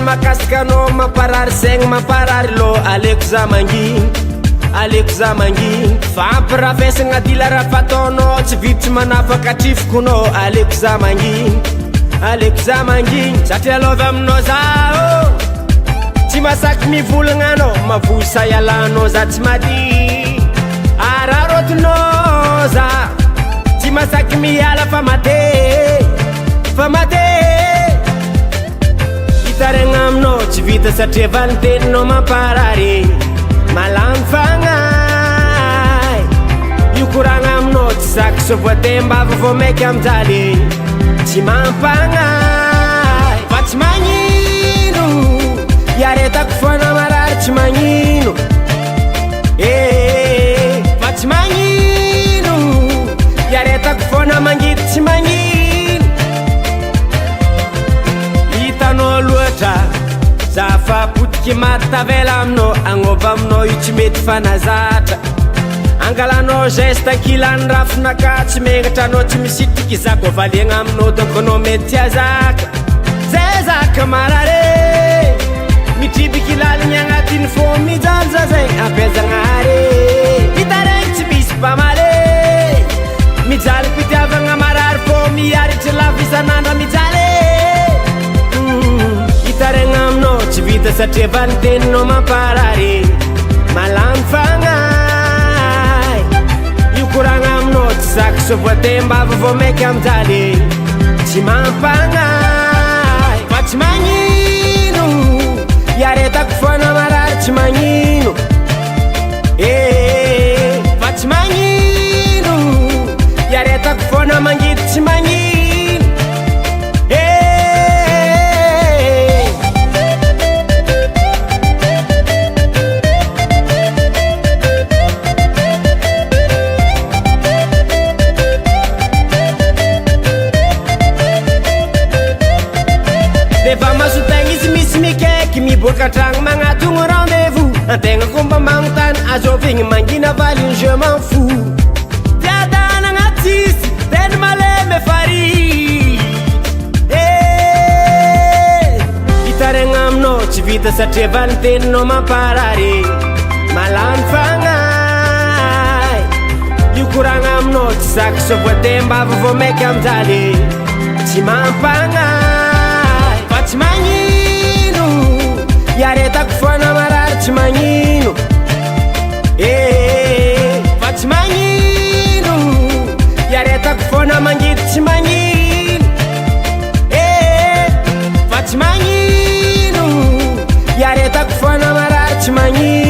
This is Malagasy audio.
makasikanao mamparary saigny mamparary lo aleko za manginy aleko za manginy fampirafesagna dila raha fataonao tsy vitry manafaka trifokonao aleko za manginy aleko za manginy satria lova aminao zao tsy masaky mivolagna anao mavosa ialanao za tsy mady ararotinao za tsy masaky miala fa mate hitaregna aminao tsy vita satria valiteninao mamparary malamy fagnay io koragna aminao tsy saky so voatembava vo maiky amjaly tsy mampagnay fa tsy magnino iaretako foana marary tsy magnino fa tsy magnino iaretako foana mangidy tsy magnino hitanao loatra za fa potiky matavela aminao agnova aminao io tsy mety fanazatra angalanao geste ankilany rafinaka tsy megnatra anao tsy misitriky zako valiagna aminao donc anao mety azaka zay zaka marare mitribiky laligny agnatiny fô mijanza zay ampiazagnare hitaregny tsy misy mpamale mijaly mpitiavagna marary fô miaritry lavisanandra mijaly hitaregna aminao tsy vita satria vaniteninao mamparary malamy fagnay io koragna aminao tsy saky so voatembava vo maiky amjaly tsy mampagnay fa tsy magnino iaretako foana marary tsy magnino fa tsy magnino iaretako foana mangidy tsy magnino defa masotegna izy misy mikaiky miboaka tragno magnatogno rendez-vous antegna komba magnontany azovigny mangina valiny je m'en fous tiadana agnatsisy teny malemy fari hitaregna aminao tsy vita satria vaniteninao mamparary malamy fagnay io koragna aminao tsy saky so voatembava vo maiky amjaly tsy mampagnay fa tsy magnino iaretako foana marary tsy magnino fa tsy magnino iaretako foana mangidy tsy magnino fa tsy magnino iaretako foana marary tsy magnino